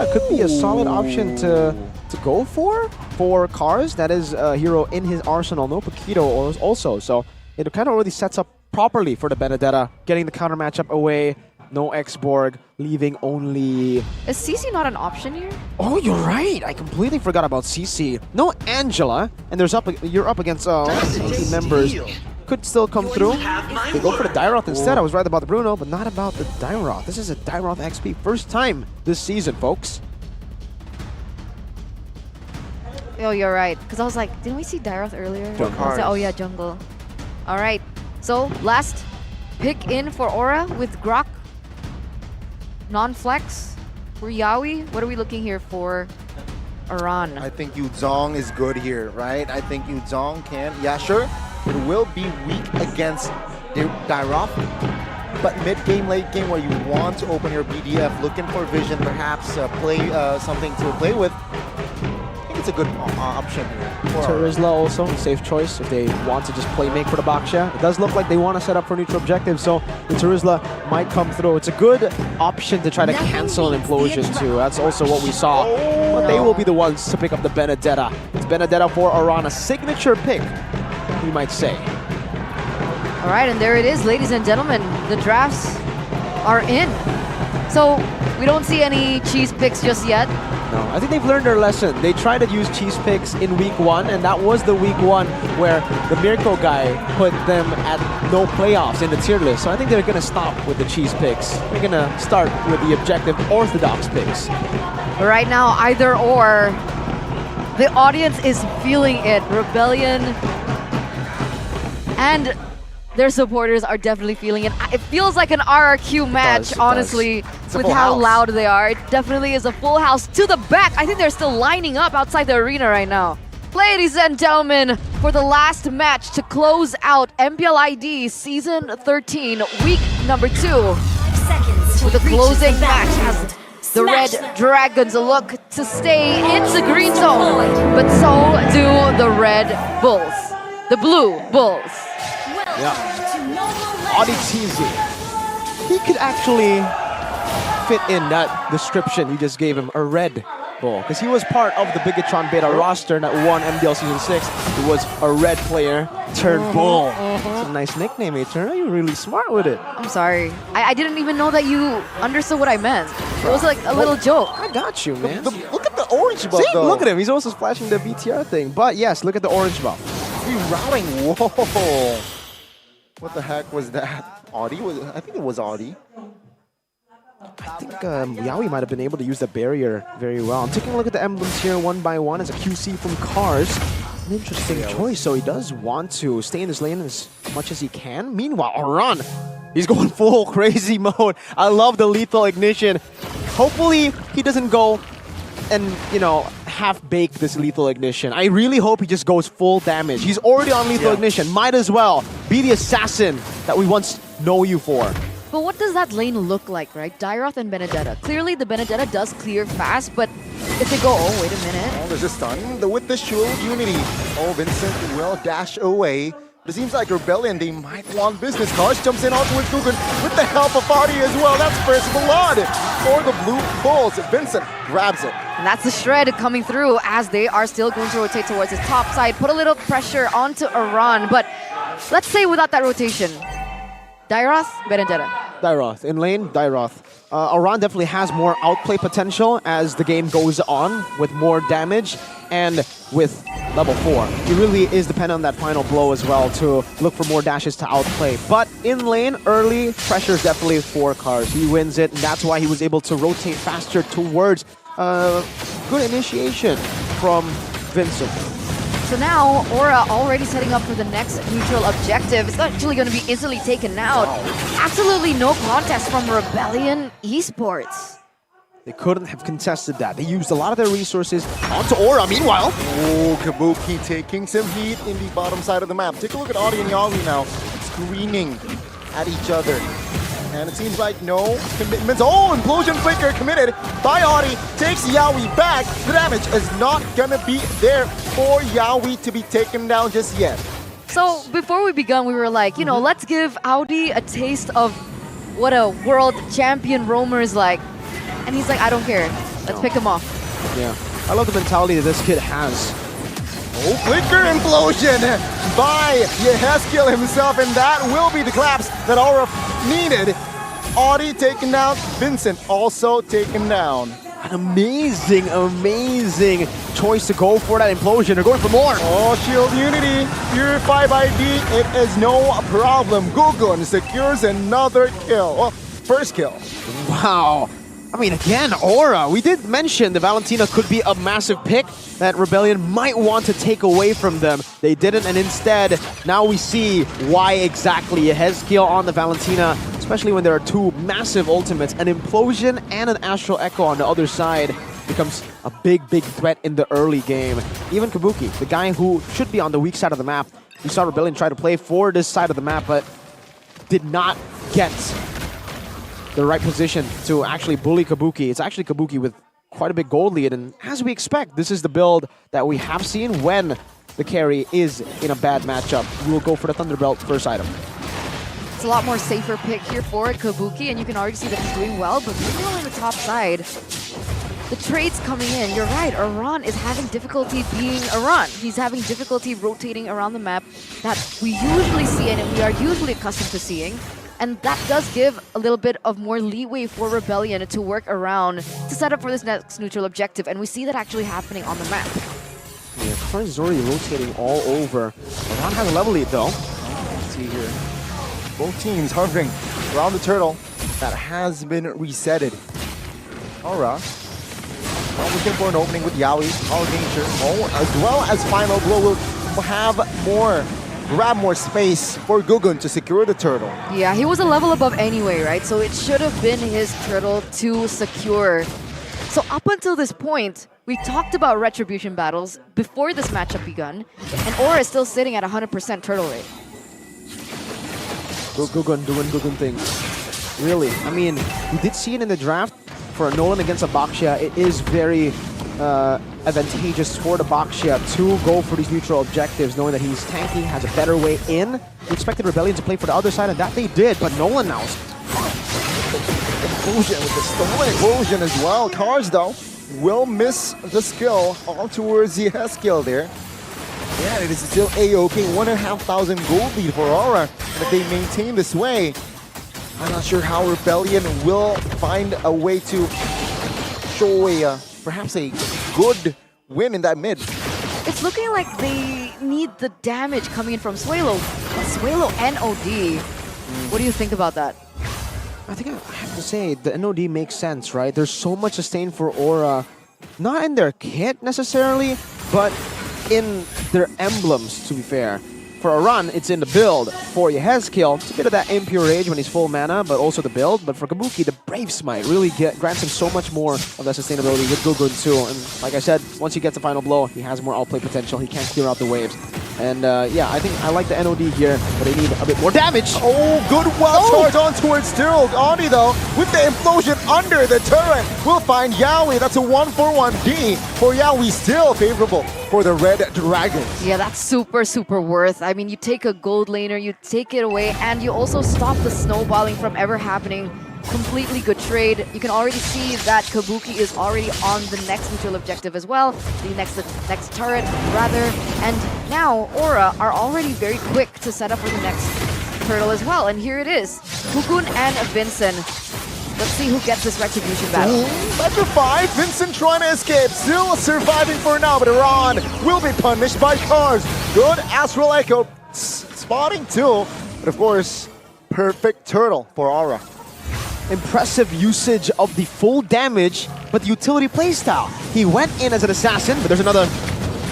Aurora could be a solid option to go for Cars. That is a hero in his arsenal. No Paquito also. So it kind of already sets up properly for the Benedetta, getting the counter matchup away. No X-Borg, leaving only... Is CC not an option here? Oh, you're right. I completely forgot about CC. No Angela, and you're up against team members. Could still come through. They go for the Dairoth instead. I was right about the Bruno, but not about the Dairoth. This is a Dairoth XP. First time this season, folks. Oh, you're right. Because I was like, didn't we see Dairoth earlier? Oh yeah, jungle. All right. So last pick in for Aura with Grok. Non-flex for Yawi. What are we looking here for Aran? I think Yuzong is good here, right? I think Yuzong can, yeah, sure. It will be weak against Dairoth, but mid-game, late-game, where you want to open your BDF, looking for vision, perhaps play something to play with, I think it's a good option here. Turizla also, safe choice if they want to just play make for the Baksha. It does look like they want to set up for neutral objective, so the Turizla might come through. It's a good option to try to cancel an implosion too. That's also what we saw. But they will be the ones to pick up the Benedetta. It's Benedetta for Aran, a signature pick, we might say. All right, and there it is, ladies and gentlemen. The drafts are in. So we don't see any cheese picks just yet. No, I think they've learned their lesson. They tried to use cheese picks in week 1, and that was the week 1 where the Miracle guy put them at no playoffs in the tier list. So I think they're going to stop with the cheese picks. They're going to start with the objective orthodox picks. But right now, either or, the audience is feeling it. Rebellion and their supporters are definitely feeling it. It feels like an RRQ match, honestly, with how loud they are. It definitely is a full house to the back. I think they're still lining up outside the arena right now. Ladies and gentlemen, for the last match to close out MPL ID Season 13, week number 2. With the closing match as the Red Dragons look to stay in the green zone, but so do the Red Bulls, the Blue Bulls. Yeah. Auditizi. He could actually fit in that description you just gave him, a Red Bull. Because he was part of the Bigatron Beta roster that won MDL Season 6. He was a red player turned bull. It's a nice nickname, Eternal. You're really smart with it. I'm sorry. I didn't even know that you understood what I meant. It was like a little joke. I got you, man. Look at the orange buff, See, though. look at him. He's also splashing the BTR thing. But yes, look at the orange buff. Rerouting. Whoa. What the heck was that? Audi? I think it was Audi. I think Yawi might have been able to use the barrier very well. I'm taking a look at the emblems here one by one as a QC from Cars. An interesting choice. So he does want to stay in this lane as much as he can. Meanwhile, Aran, he's going full crazy mode. I love the lethal ignition. Hopefully he doesn't go and, you know, half-bake this lethal ignition. I really hope he just goes full damage. He's already on lethal ignition. Might as well be the assassin that we once know you for. But what does that lane look like, right? Dairoth and Benedetta. Clearly, the Benedetta does clear fast, but if they go, oh, wait a minute. Oh, there's a stun with the shield unity. Oh, Vincent will dash away. But it seems like Rebellion, they might want business. Cars jumps in onto with Gugan with the help of Audi as well. That's first blood for the Blue Bulls. Vincent grabs it. And that's the shred coming through as they are still going to rotate towards his top side. Put a little pressure onto Aran, but let's say without that rotation, Dairoth, Benedetta. Dairoth. In lane, Dairoth. Aran definitely has more outplay potential as the game goes on with more damage and with level 4. He really is dependent on that final blow as well to look for more dashes to outplay. But in lane, early pressure is definitely for Cars. He wins it, and that's why he was able to rotate faster towards good initiation from Vincent. So now, Aura already setting up for the next neutral objective. It's actually going to be instantly taken out. Absolutely no contest from Rebellion Esports. They couldn't have contested that. They used a lot of their resources onto Aura. Meanwhile, oh, Kabuki taking some heat in the bottom side of the map. Take a look at Audi and Yawi now, screaming at each other. And it seems like no commitments. Oh, Implosion Flicker committed by Audi. Takes Yawi back. The damage is not going to be there for Yawi to be taken down just yet. So before we began, we were like, you know, let's give Audi a taste of what a world champion roamer is like. And he's like, I don't care. Let's pick him off. Yeah. I love the mentality that this kid has. Oh, flicker implosion by Yehezkiel himself, and that will be the collapse that Aura needed. Audi taken down, Vincent also taken down. An amazing, amazing choice to go for that implosion. They're going for more. Oh, Shield Unity, Purify by D, it is no problem. Gugun secures another kill. Well, first kill. Wow. I mean, again, Aura. We did mention the Valentina could be a massive pick that Rebellion might want to take away from them. They didn't, and instead, now we see why exactly. Yehezkiel on the Valentina, especially when there are two massive ultimates. An Implosion and an Astral Echo on the other side becomes a big, big threat in the early game. Even Kabuki, the guy who should be on the weak side of the map, we saw Rebellion try to play for this side of the map, but did not get the right position to actually bully Kabuki. It's actually Kabuki with quite a big gold lead, and as we expect, this is the build that we have seen when the carry is in a bad matchup. We will go for the Thunderbelt first item. It's a lot more safer pick here for Kabuki, and you can already see that he's doing well, but maybe on the top side, the trades coming in. You're right, Aran is having difficulty being Aran. He's having difficulty rotating around the map that we usually see and we are usually accustomed to seeing. And that does give a little bit of more leeway for Rebellion to work around to set up for this next neutral objective. And we see that actually happening on the map. Yeah, Cars is already rotating all over. Aran has a level lead though. Let's see here. Both teams hovering around the turtle that has been resetted. Aura. Well, looking for an opening with Yaoi, Power Nature. Oh, as well as Final Blow will have grab more space for Gugun to secure the turtle. Yeah, he was a level above anyway, right? So it should have been his turtle to secure. So up until this point, we talked about retribution battles before this matchup begun, and Aura is still sitting at 100% turtle rate. Gugun doing Gugun things. Really, I mean, we did see it in the draft for a Nolan against a Baxia. It is very advantageous for the Baxia to go for these neutral objectives, knowing that he's tanky, has a better way in. We expected Rebellion to play for the other side, and that they did, but Nolan now. Explosion with the stolen explosion as well. Cars, though, will miss the skill all towards the Yehezkiel there. Yeah, it is still A-OK. 1,500 gold lead for Aura. And if they maintain this way, I'm not sure how Rebellion will find a way to show perhaps a good win in that mid. It's looking like they need the damage coming in from Suelo. Suelo NOD. What do you think about that? I think I have to say, the NOD makes sense, right? There's so much sustain for Aura, not in their kit necessarily, but in their emblems, to be fair. For Aran, it's in the build. For Yehezkiel, it's a bit of that Impure Rage when he's full mana, but also the build. But for Kabuki, the Brave Smite really grants him so much more of that sustainability with Gugun too. And like I said, once he gets the final blow, he has more outplay potential. He can't clear out the waves. And yeah, I think I like the NOD here, but they need a bit more damage. Oh, good charge on towards Daryl. Audi, though, with the implosion under the turret, will find Yaoi. That's a 1-for-1 D for Yaoi, still favorable for the Red Dragons. Yeah, that's super, super worth. I mean, you take a gold laner, you take it away, and you also stop the snowballing from ever happening. Completely good trade. You can already see that Kabuki is already on the next neutral objective as well, the next turret rather, and now Aura are already very quick to set up for the next turtle as well. And here it is, Gugun and Vincent. Let's see who gets this retribution battle. Petrified, Vincent trying to escape, still surviving for now, but Aran will be punished by Cars. Good Astral Echo spotting too, but of course, perfect turtle for Aura. Impressive usage of the full damage, but the utility playstyle. He went in as an assassin, but there's another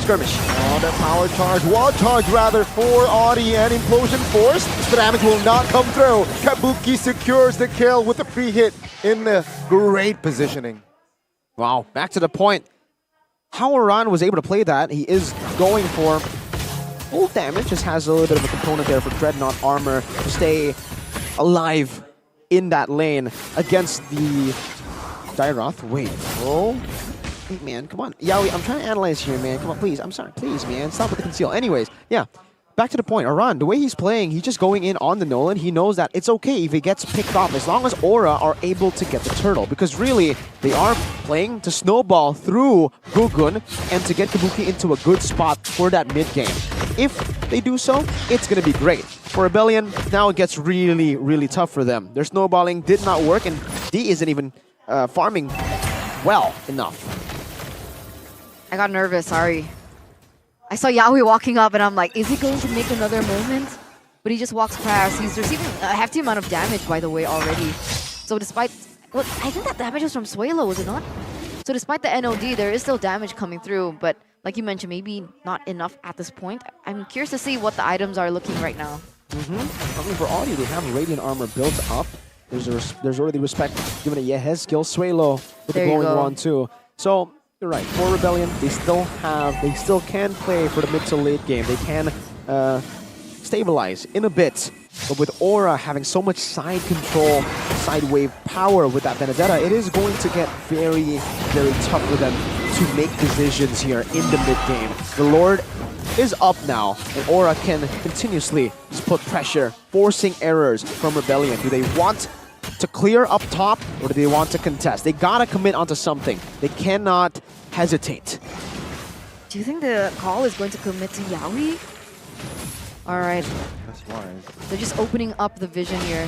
skirmish. Oh, that power charge, wall charge rather, for Audi and Implosion Force. The damage will not come through. Kabuki secures the kill with the free hit in the great positioning. Wow, back to the point. How Aran was able to play that, he is going for full damage, just has a little bit of a component there for Dreadnought armor to stay alive in that lane against the Dairoth. Wait, oh, hey man, come on. Yaoi, I'm trying to analyze here, man. Come on, please. I'm sorry, please, man. Stop with the conceal. Anyways, yeah, back to the point. Aran, the way he's playing, he's just going in on the Nolan. He knows that it's okay if he gets picked off as long as Aura are able to get the turtle, because really, they are playing to snowball through Gugun and to get Kabuki into a good spot for that mid game. If they do so, it's going to be great. For Rebellion, now it gets really, really tough for them. Their snowballing did not work, and D isn't even farming well enough. I got nervous, sorry. I saw Yaoi walking up and I'm like, is he going to make another moment? But he just walks past. He's receiving a hefty amount of damage, by the way, already. So despite... Well, I think that damage was from Suelo, was it not? So despite the NOD, there is still damage coming through, but like you mentioned, maybe not enough at this point. I'm curious to see what the items are looking right now. I mean, for Audi, they have Radiant Armor built up. There's already respect given a Yehez skill. Suelo with the glowing wand too. So you're right. For Rebellion, they still can play for the mid to late game. They can stabilize in a bit. But with Aura having so much side control, side wave power with that Benedetta, it is going to get very, very tough for them to make decisions here in the mid game. The Lord is up now, and Aura can continuously just put pressure, forcing errors from Rebellion. Do they want to clear up top, or do they want to contest? They gotta commit onto something. They cannot hesitate. Do you think the call is going to commit to Yaoi? All right. That's wise. They're just opening up the vision here,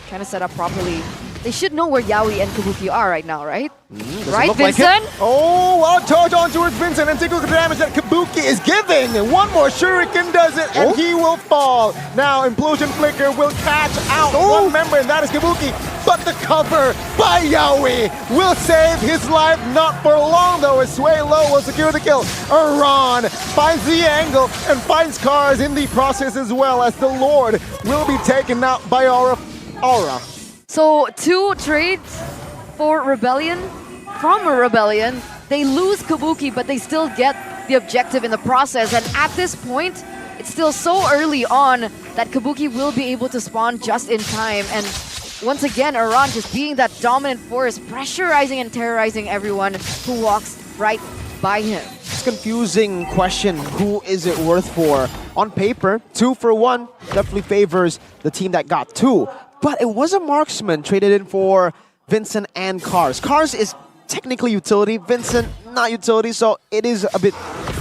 trying to set up properly. They should know where Yaoi and Kabuki are right now, right? Right, Vincent? Like oh, well, charge on towards Vincent and take a look at the damage that Kabuki is giving. And one more Shuriken does it, and he will fall. Now, Implosion Flicker will catch out one member, and that is Kabuki. But the cover by Yaoi will save his life, not for long though, as Suelo will secure the kill. Iran finds the angle and finds Cars in the process as well, as the Lord will be taken out by Aura. So 2 trades for Rebellion. From a Rebellion, they lose Kabuki, but they still get the objective in the process. And at this point, it's still so early on that Kabuki will be able to spawn just in time. And once again, Iran just being that dominant force, pressurizing and terrorizing everyone who walks right by him. It's a confusing question. Who is it worth for? On paper, 2 for 1 definitely favors the team that got 2. But it was a marksman traded in for Vincent and Cars. Cars is technically utility, Vincent not utility, so it is a bit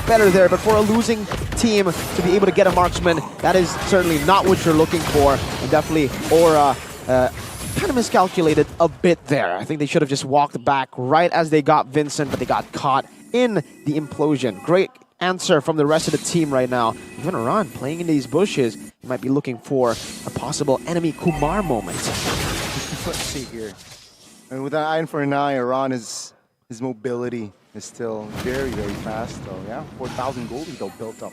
better there. But for a losing team to be able to get a marksman, that is certainly not what you're looking for. And definitely Aura kind of miscalculated a bit there. I think they should have just walked back right as they got Vincent, but they got caught in the implosion. Great answer from the rest of the team right now. Even Iran playing in these bushes, you might be looking for a possible enemy Kumar moment. Let's see here. And with that iron for an eye, Iran his mobility is still very, very fast though. Yeah, 4,000 gold though built up.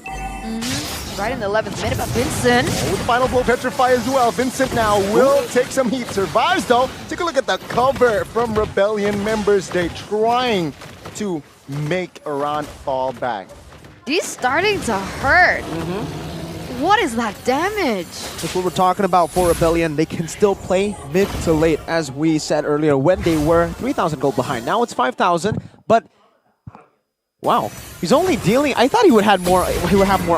Right in the 11th minute, but Vincent. With the final blow petrify as well. Vincent now will take some heat. Survives though. Take a look at the cover from Rebellion members. They're trying to make Iran fall back. He's starting to hurt. What is that damage? That's what we're talking about for Rebellion. They can still play mid to late, as we said earlier, when they were 3,000 gold behind. Now it's 5,000, but wow, he's only dealing. I thought he would have more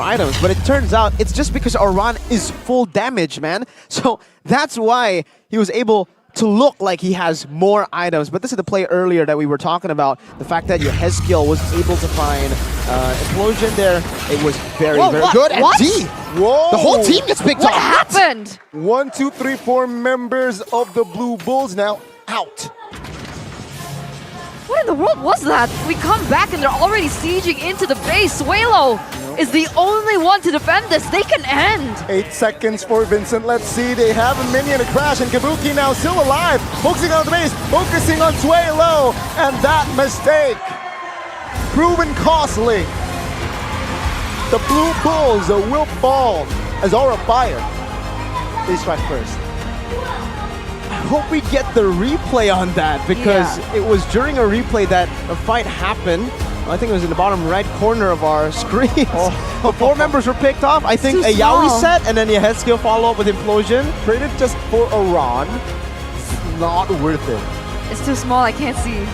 items, but it turns out it's just because Iran is full damage, man. So that's why he was able to look like he has more items. But this is the play earlier that we were talking about. The fact that your Hezkiel was able to find Implosion there. It was very, very good. And D! Whoa! The whole team gets picked off. What happened? 1, 2, 3, 4 members of the Blue Bulls now out. What in the world was that? We come back and they're already sieging into the base. Suelo is the only one to defend this. They can end. 8 seconds for Vincent. Let's see. They have a minion to crash, and Kabuki now still alive. Focusing on the base, focusing on Suelo, and that mistake proven costly. The Blue Bulls will fall as Aura Fire. They strike first. I hope we get the replay on that, because it was during a replay that a fight happened. I think it was in the bottom right corner of our screen. The 4 members were picked off. I think a Yaoi set, and then your head skill follow up with Implosion. Traded just for Iran. It's not worth it. It's too small, I can't see.